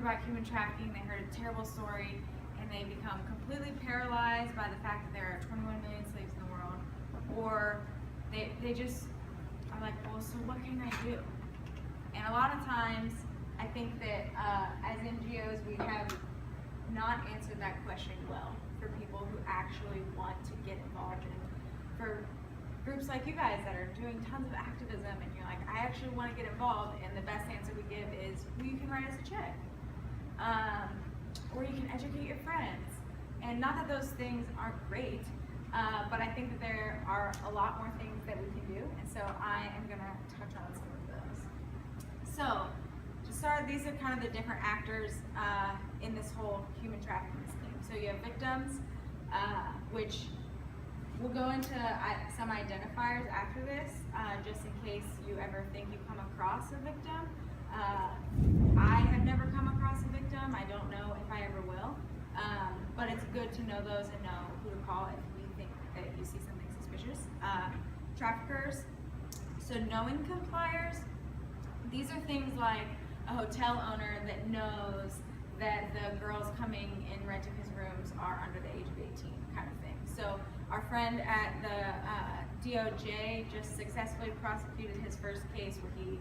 about human trafficking, they heard a terrible story, and they become completely paralyzed by the fact that there are 21 million slaves in the world, or they just are like, well, so what can I do? And a lot of times, I think that as NGOs, we have not answered that question well for people who actually want to get involved, and for groups like you guys that are doing tons of activism, and you're like, I actually want to get involved, and the best answer we give is, well, you can write us a check. Or you can educate your friends. And not that those things aren't great, but I think that there are a lot more things that we can do, and so I am going to touch on some of those. So, to start, these are kind of the different actors in this whole human trafficking scheme. So you have victims, which we'll go into some identifiers after this, just in case you ever think you come across a victim. I have never come across a victim. I don't know if I ever will, but it's good to know those and know who to call if you think that you see something suspicious. Traffickers, so knowing compliers, these are things like a hotel owner that knows that the girls coming in renting his rooms are under the age of 18, kind of thing. So our friend at the DOJ just successfully prosecuted his first case where he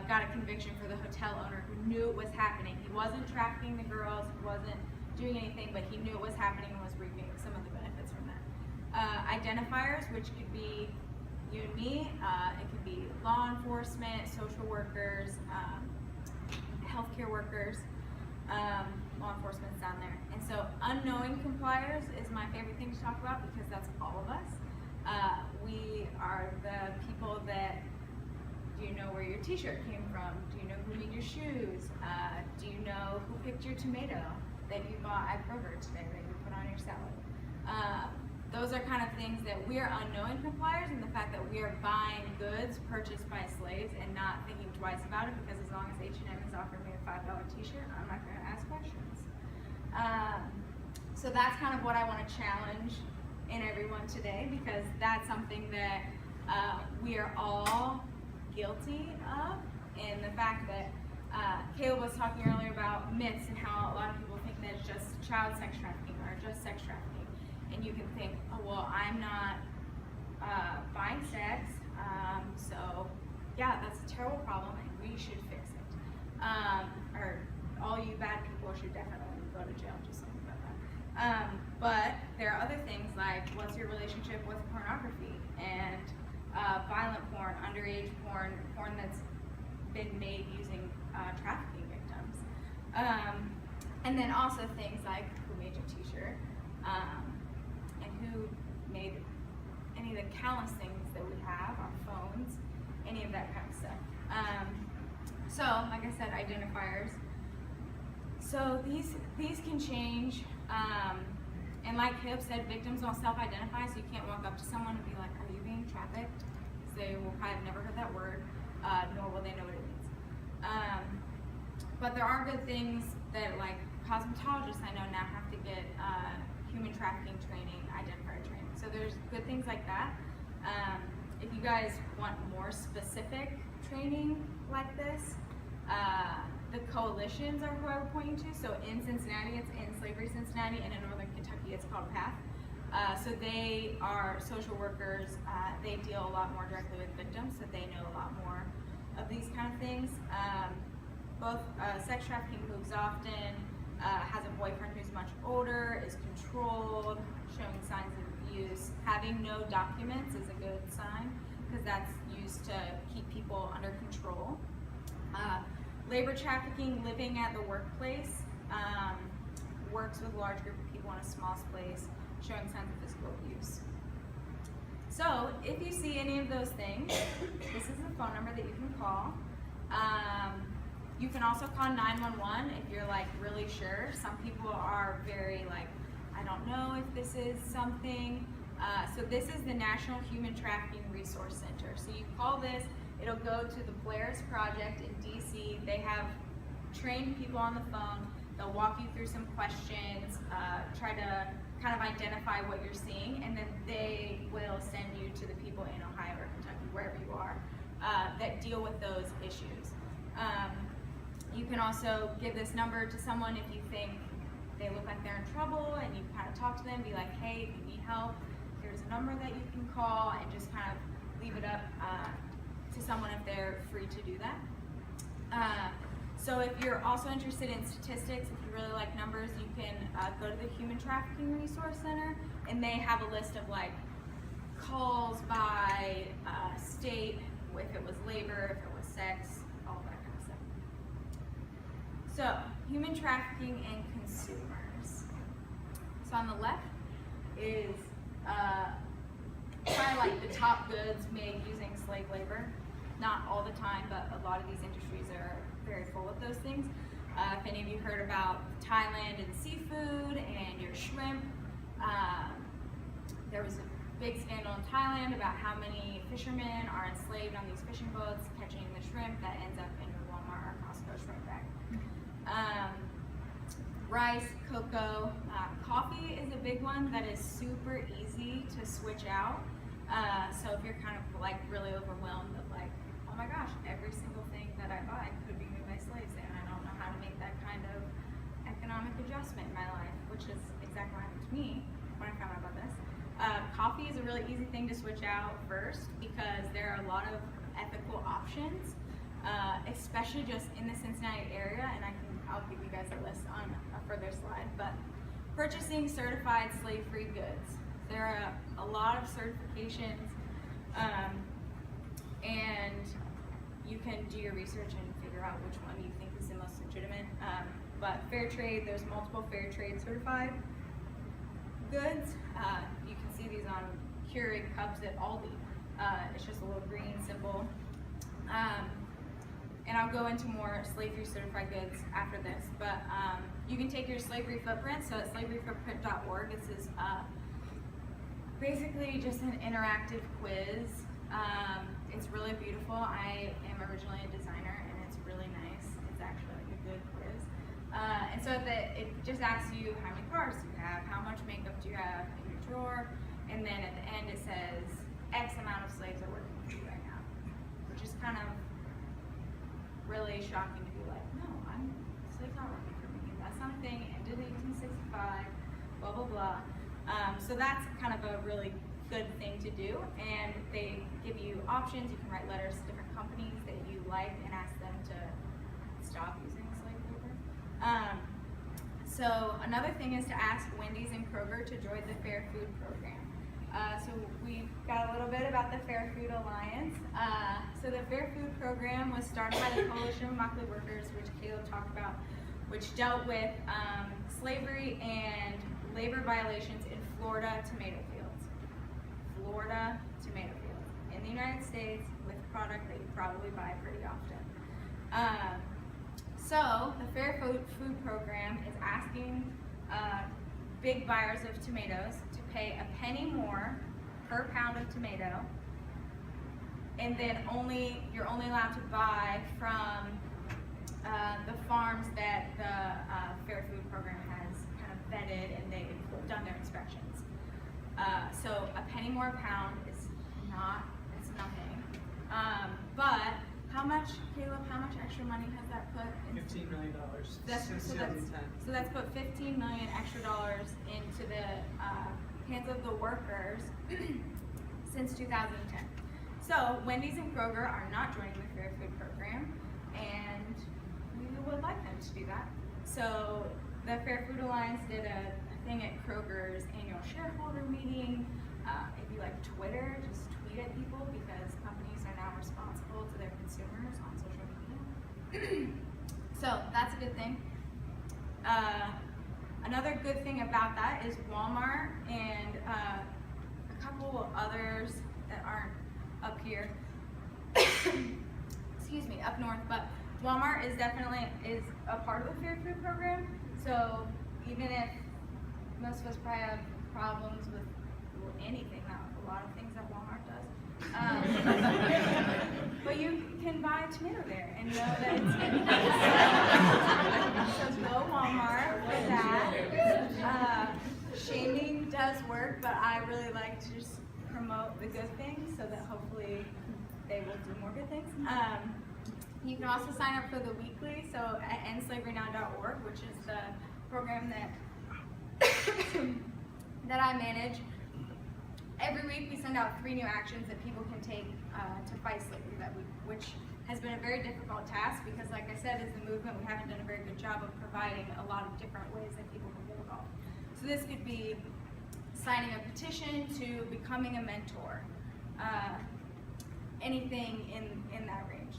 got a conviction for the hotel owner who knew it was happening. He wasn't trafficking the girls, he wasn't doing anything, but he knew it was happening and was reaping some of the benefits from that. Identifiers, which could be you and me, it could be law enforcement, social workers, healthcare workers, law enforcement's down there. And so unknowing compliers is my favorite thing to talk about because that's all of us. We are the people that, do you know where your t-shirt came from? Do you know who made your shoes? Do you know who picked your tomato that you bought at Kroger today that you put on your salad? Those are kind of things that we are unknowing compliers, and the fact that we are buying goods purchased by slaves and not thinking twice about it, because as long as H&M is offering me a $5 t-shirt, I'm not going to ask questions. So that's kind of what I want to challenge in everyone today, because that's something that we are all guilty of, and the fact that Caleb was talking earlier about myths and how a lot of people think that it's just child sex trafficking or just sex trafficking. And you can think, oh, well, I'm not buying sex, so yeah, that's a terrible problem and we should fix it. Or all you bad people should definitely go to jail, just something about that. But there are other things like, what's your relationship with pornography and violent porn, underage porn, porn that's been made using trafficking victims. And then also things like, who made your t-shirt? And who made any of the countless things that we have, our phones, any of that kind of stuff. So, like I said, identifiers. So these can change, and like Caleb said, victims don't self-identify, so you can't walk up to someone and be like, are you being trafficked? Because they will probably have never heard that word, nor will they know what it means. But there are good things that, like, cosmetologists I know now have to get human trafficking training, identifier training. So there's good things like that. If you guys want more specific training like this, the coalitions are who I would point you to. So in Cincinnati, it's in Slavery Cincinnati, and in Northern Kentucky, it's called PATH. So they are social workers. They deal a lot more directly with victims, so they know a lot more of these kind of things. Both sex trafficking moves often, has a boyfriend who's much older, is controlled, showing signs of abuse. Having no documents is a good sign, because that's used to keep people under control. Labor trafficking, living at the workplace, works with a large group of people in a small space, showing signs of physical abuse. So if you see any of those things, this is the phone number that you can call. You can also call 911 if you're like really sure. Some people are very like, I don't know if this is something. So this is the National Human Trafficking Resource Center. So you call this, it'll go to the Blair's Project in DC. They have trained people on the phone. They'll walk you through some questions, try to kind of identify what you're seeing, and then they will send you to the people in Ohio or Kentucky, wherever you are, that deal with those issues. You can also give this number to someone if you think they look like they're in trouble, and you kind of talk to them, be like, hey, if you need help, here's a number that you can call, and just kind of leave it up to someone if they're free to do that. So if you're also interested in statistics, if you really like numbers, you can go to the Human Trafficking Resource Center, and they have a list of like calls by state, if it was labor, if it was sex, all that kind of stuff. So, human trafficking and consumers. So on the left is kind of like the top goods made using slave labor. Not all the time, but a lot of these industries are very full of those things. If any of you heard about Thailand and seafood and your shrimp, there was a big scandal in Thailand about how many fishermen are enslaved on these fishing boats catching the shrimp that ends up in your Walmart or Costco shrimp bag. Rice, cocoa, coffee is a big one that is super easy to switch out. So if you're kind of like really overwhelmed of like, oh my gosh, every single thing that I buy could be made by slaves, and I don't know how to make that kind of economic adjustment in my life, which is exactly what happened to me when I found out about this. Coffee is a really easy thing to switch out first because there are a lot of ethical options, especially just in the Cincinnati area, and I'll give you guys a list on a further slide, but purchasing certified slave-free goods. There are a lot of certifications, and you can do your research and figure out which one you think is the most legitimate. But fair trade, there's multiple fair trade certified goods. You can see these on Keurig cups at Aldi. It's just a little green symbol. And I'll go into more slavery certified goods after this. But you can take your slavery footprint. So at slaveryfootprint.org, this is basically just an interactive quiz. It's really beautiful. I am originally a designer, and it's really nice. It's actually like a good quiz. And so it just asks you how many cars do you have, how much makeup do you have in your drawer, and then at the end it says X amount of slaves are working for you right now, which is kind of really shocking to be like, no, slaves not working for me. That's not a thing. It ended in 1865, blah, blah, blah. So that's kind of a really good thing to do, and they give you options. You can write letters to different companies that you like and ask them to stop using slave labor. So another thing is to ask Wendy's and Kroger to join the Fair Food Program. So we've got a little bit about the Fair Food Alliance. So the Fair Food Program was started by the Coalition of Immokalee Workers, which Caleb talked about, which dealt with slavery and labor violations in Florida tomato fields. Florida tomato fields in the United States with a product that you probably buy pretty often. So the Fair Food Program is asking big buyers of tomatoes to pay a penny more per pound of tomato, and then you're only allowed to buy from the farms that the Fair Food Program has kind of vetted and they've done their inspections. So a penny more a pound is it's nothing. But how much, Caleb, how much extra money has that put in? $15 million since 2010. So that's put $15 million extra dollars into the hands of the workers since 2010. So Wendy's and Kroger are not joining the Fair Food Program, and we would like them to do that. So the Fair Food Alliance did a thing at Kroger's annual shareholder meeting. If you like Twitter, just tweet at people because companies are now responsible to their consumers on social media. So that's a good thing. Another good thing about that is Walmart and a couple others that aren't up here, excuse me, up north, but Walmart is definitely a part of the Fair Food Program. So even if most of us probably have problems with anything, not a lot of things that Walmart does, but you can buy a tomato there and know that it's good. So go Walmart for that. Shaming does work, but I really like to just promote the good things so that hopefully they will do more good things. You can also sign up for the weekly, so at endslaverynow.org, which is the program that that I manage. Every week we send out 3 new actions that people can take to fight slavery that week, which has been a very difficult task because, like I said, as the movement, we haven't done a very good job of providing a lot of different ways that people can get involved. So this could be signing a petition to becoming a mentor, anything in that range.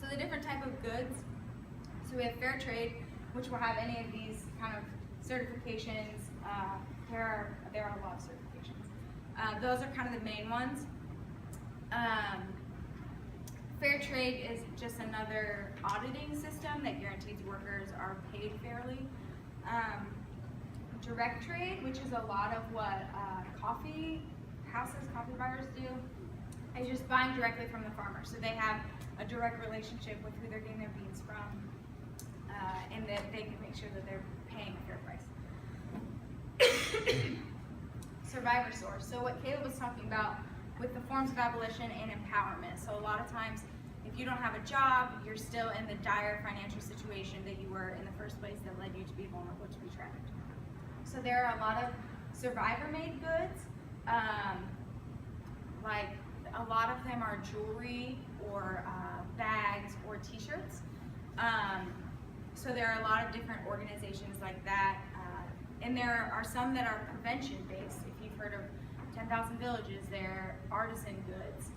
So the different type of goods, so we have fair trade, which will have any of these kind of certifications. There are a lot of certifications. Those are kind of the main ones. Fair trade is just another auditing system that guarantees workers are paid fairly. Direct trade, which is a lot of what coffee buyers do, is just buying directly from the farmer. So they have a direct relationship with who they're getting their beans from, and that they can make sure that they're paying a fair price. Survivor source. So what Caleb was talking about with the forms of abolition and empowerment. So a lot of times, if you don't have a job, you're still in the dire financial situation that you were in the first place that led you to be vulnerable to be trafficked. So there are a lot of survivor-made goods. Like a lot of them are jewelry or bags or t-shirts. So there are a lot of different organizations like that. And there are some that are prevention-based. If you've heard of 10,000 Villages, they're artisan goods.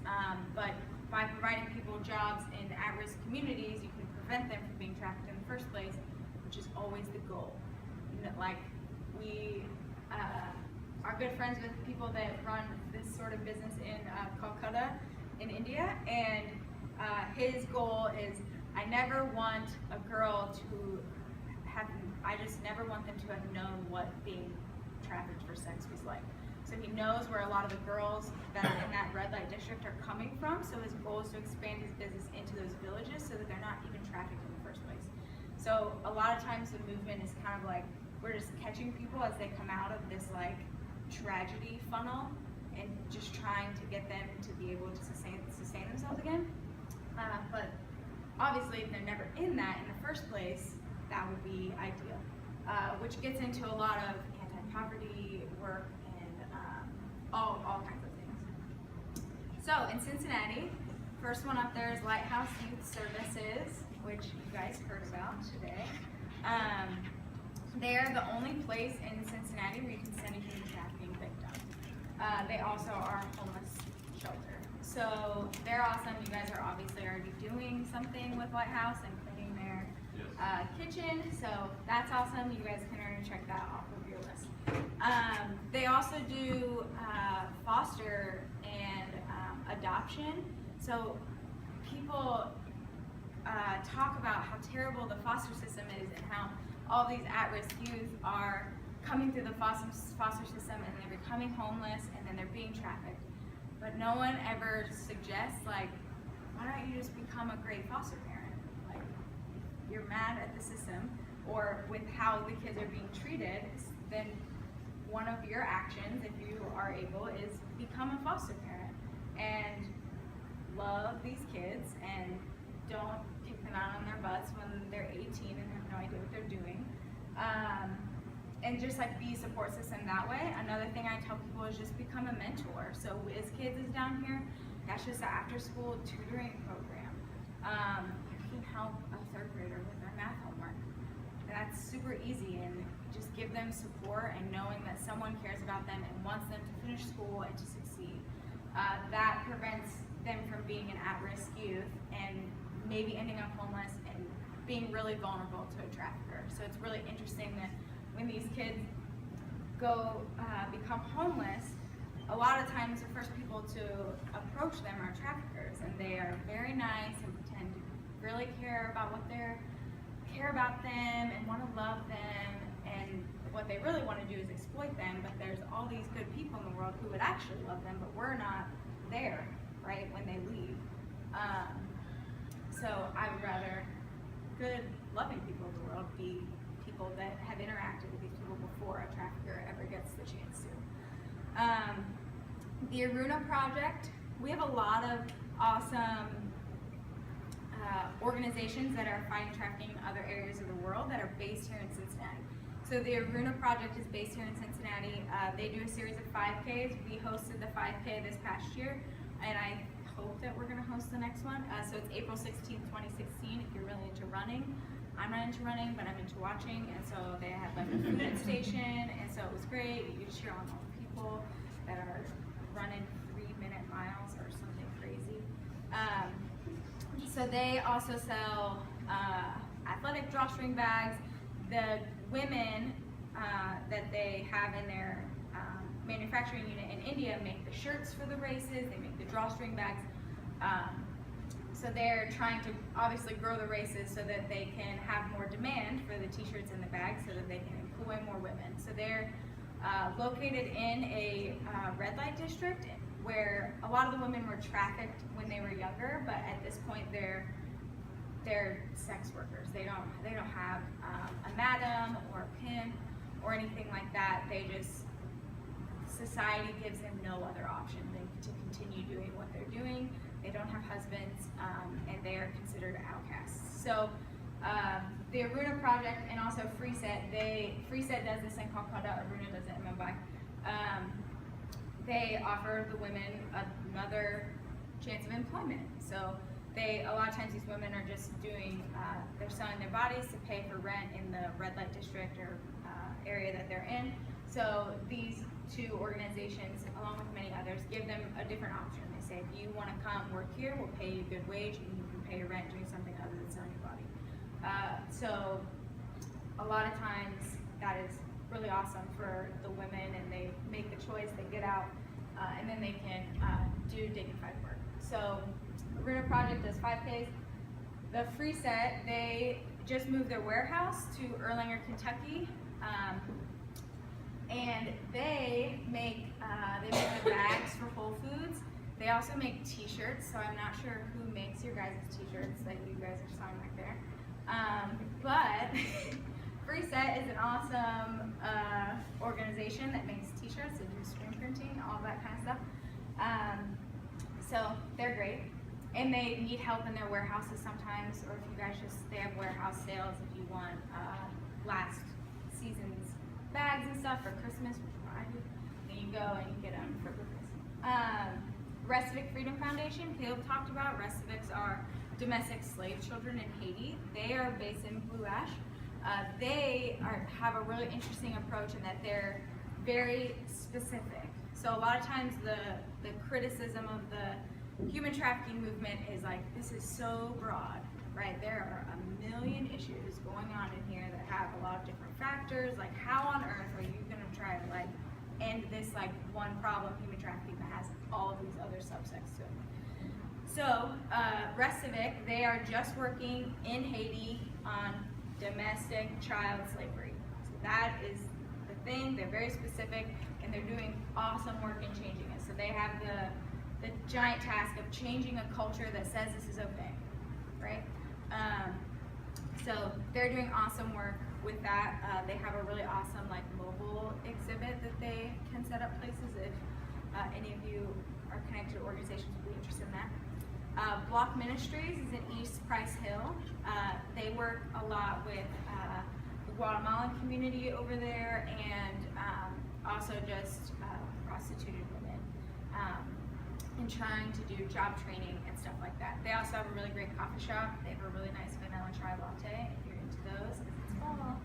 But by providing people jobs in at-risk communities, you can prevent them from being trafficked in the first place, which is always the goal. Like, we are good friends with people that run this sort of business in Calcutta in India, and his goal is, I never want a girl to have, I just never want them to have known what being trafficked for sex was like. So he knows where a lot of the girls that are in that red light district are coming from, so his goal is to expand his business into those villages so that they're not even trafficked in the first place. So a lot of times the movement is kind of like, we're just catching people as they come out of this like tragedy funnel and just trying to get them to be able to sustain themselves again. But obviously if they're never in that in the first place, that would be ideal. Which gets into a lot of anti-poverty work and all kinds of things. So in Cincinnati, first one up there is Lighthouse Youth Services, which you guys heard about today. They're the only place in Cincinnati where you can send a human trafficking victim. They also are a homeless shelter. So they're awesome. You guys are obviously already doing something with Lighthouse and cleaning their kitchen. So that's awesome. You guys can already check that off of your list. They also do foster and adoption. So people talk about how terrible the foster system is and how all these at-risk youth are coming through the foster system and they're becoming homeless and then they're being trafficked. But no one ever suggests, like, why don't you just become a great foster parent? Like, if you're mad at the system or with how the kids are being treated, then one of your actions, if you are able, is become a foster parent and love these kids and don't kick them out on their butts when they're 18 and have no idea what they're doing. And just like be a support system that way. Another thing I tell people is just become a mentor. So Whiz Kids is down here. That's just an after-school tutoring program. You can help a third grader with their math homework. That's super easy, and just give them support and knowing that someone cares about them and wants them to finish school and to succeed. That prevents them from being an at-risk youth and maybe ending up homeless and being really vulnerable to a trafficker. So it's really interesting that when these kids go become homeless, a lot of times the first people to approach them are traffickers, and they are very nice and pretend to really care about them and want to love them, and what they really want to do is exploit them. But there's all these good people in the world who would actually love them, but we're not there, right, when they leave. So I would rather good, loving people in the world be people that have interacted with these people before a trafficker ever gets the chance to. The Aruna Project we have a lot of awesome organizations that are fighting trafficking in other areas of the world that are based here in Cincinnati. So the Aruna Project is based here in Cincinnati. They do a series of 5Ks. We hosted the 5K this past year, and I hope that we're going to host the next one. So it's April 16th, 2016, if you're really into running. I'm not into running, but I'm into watching, and so they had like a food station, and so it was great. You could cheer on all the people that are running 3-minute miles or something crazy. So they also sell athletic drawstring bags. The women that they have in their manufacturing unit in India make the shirts for the races, they make the drawstring bags. So they're trying to obviously grow the races so that they can have more demand for the t-shirts and the bags so that they can employ more women. So they're located in a red light district where a lot of the women were trafficked when they were younger, but at this point they're sex workers. They don't have a madam or a pimp or anything like that. They just, society gives them no other option than to continue doing what they're doing. They don't have husbands, and they are considered outcasts. So the Aruna Project and also Freeset does this thing called Kanda, Aruna does it in Mumbai. They offer the women another chance of employment. So a lot of times these women are just doing, they're selling their bodies to pay for rent in the red light district or area that they're in. So these two organizations, along with many others, give them a different option. They say, if you want to come work here, we'll pay you a good wage and you can pay your rent doing something other than selling your body. So a lot of times that is really awesome for the women, and they make the choice, they get out, and then they can do dignified work. So the Aruna Project does 5Ks. The Freeset, they just moved their warehouse to Erlanger, Kentucky, and they make the bags for Whole Foods. They also make t-shirts, so I'm not sure who makes your guys' t-shirts that you guys are selling right there. But Freeset is an awesome organization that makes t-shirts. They do screen printing, all that kind of stuff. So they're great. And they need help in their warehouses sometimes, or if you guys they have warehouse sales if you want last season's bags and stuff for Christmas, which is what I do. Then you go and you get them for Christmas. Recivic Freedom Foundation, Caleb talked about. Recivics are domestic slave children in Haiti. They are based in Blue Ash. They have a really interesting approach in that they're very specific. So a lot of times the criticism of the human trafficking movement is like, this is so broad, right? There are a million issues going on in here that have a lot of different factors. Like, how on earth are you gonna try to like end this like one problem, human trafficking, that has all of these other subsects to it? So Recivic, they are just working in Haiti on domestic child slavery. So that is the thing. They're very specific, and they're doing awesome work in changing it. So they have the giant task of changing a culture that says this is okay, right? So they're doing awesome work with that. They have a really awesome like mobile exhibit that they can set up places if any of you are connected to organizations would be interested in that. Block Ministries is in East Price Hill. They work a lot with the Guatemalan community over there, and also just prostituted women, and trying to do job training and stuff like that. They also have a really great coffee shop. They have a really nice vanilla chai latte if you're into those, because it's fall.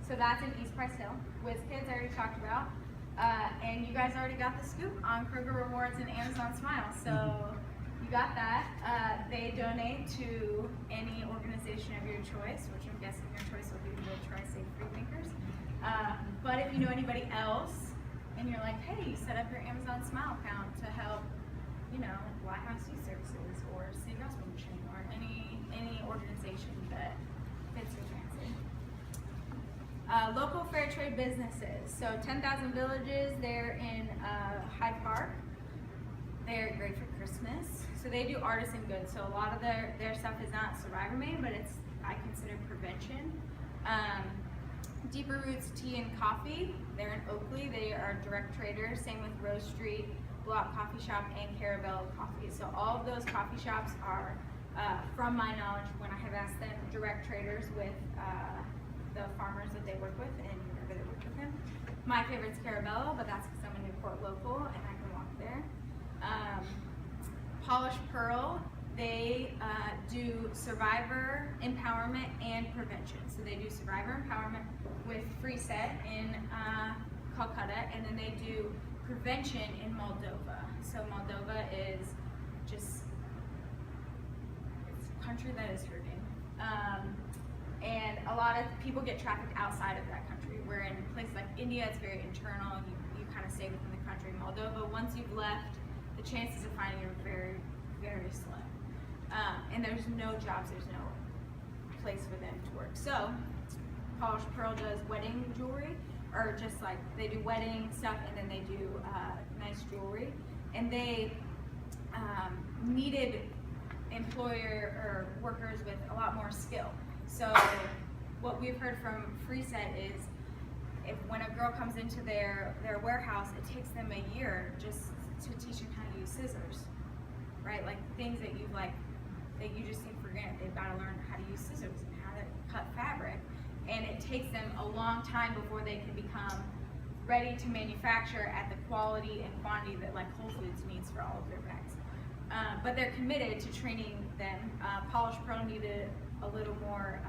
So that's in East Price Hill. WizKids I already talked about. And you guys already got the scoop on Kroger Rewards and Amazon Smile. So you got that. They donate to any organization of your choice, which I'm guessing your choice will be the Tri-State Freethinkers. But if you know anybody else, and you're like, hey, set up your Amazon Smile account to help, you know, Lighthouse Youth Services or City Gospel Mission or any organization that fits your fancy. Local fair trade businesses. So 10,000 Villages, they're in Hyde Park. They're great for Christmas. So they do artisan goods. So a lot of their stuff is not survivor made, but it's, I consider, prevention. Deeper Roots Tea and Coffee, they're in Oakley. They are direct traders. Same with Rose Street Block Coffee Shop, and Carabello Coffee. So all of those coffee shops are, from my knowledge, when I have asked them, direct traders with the farmers that they work with and whenever they work with them. My favorite's Carabello, but that's because I'm a Newport local and I can walk there. Polished Pearl, they do survivor empowerment and prevention. So they do survivor empowerment with Freeset in Calcutta, and then they do prevention in Moldova. So Moldova is just, it's a country that is hurting. And a lot of people get trafficked outside of that country, where in places like India, it's very internal, you kind of stay within the country. Moldova, once you've left, the chances of finding you are very, very slim. And there's no jobs, there's no place for them to work. So, Polished Pearl does wedding jewelry, or just like, they do wedding stuff, and then they do nice jewelry. And they needed employer or workers with a lot more skill. So what we've heard from Freeset is, when a girl comes into their warehouse, it takes them a year just to teach them how to use scissors, right? Like things that that you just take for granted. They've got to learn how to use scissors and how to cut fabric, and it takes them a long time before they can become ready to manufacture at the quality and quantity that like Whole Foods needs for all of their bags. But they're committed to training them. Polished Pearl needed a little more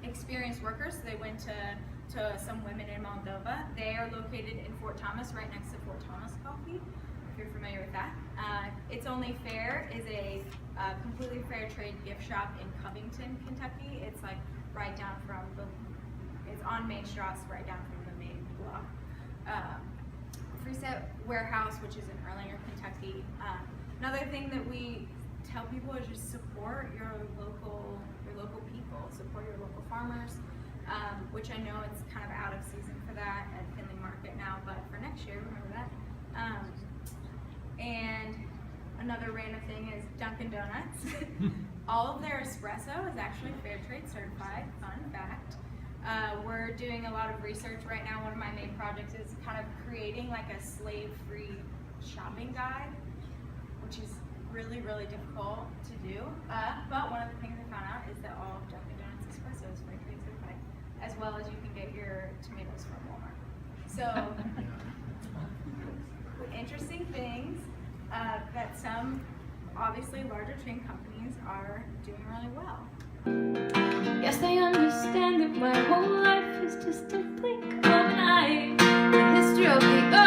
experienced workers, so they went to some women in Moldova. They are located in Fort Thomas, right next to Fort Thomas Coffee, if you're familiar with that. It's Only Fair is a completely fair trade gift shop in Covington, Kentucky. It's like right down from it's on Main Street, right down from the main block. Freeset Warehouse, which is in Erlanger, Kentucky. Another thing that we tell people is just support your local people, support your local farmers, which I know it's kind of out of season for that at Finley Market now, but for next year, remember that. And another random thing is Dunkin' Donuts. All of their espresso is actually fair trade certified, fun fact. We're doing a lot of research right now. One of my main projects is kind of creating like a slave-free shopping guide, which is really, really difficult to do. But one of the things I found out is that all of Dunkin' Donuts espresso is fair trade certified, as well as you can get your tomatoes from Walmart. So, interesting things that some, obviously, larger chain companies are doing really well. Yes, I understand that my whole life is just a blink of an eye. The history of the earth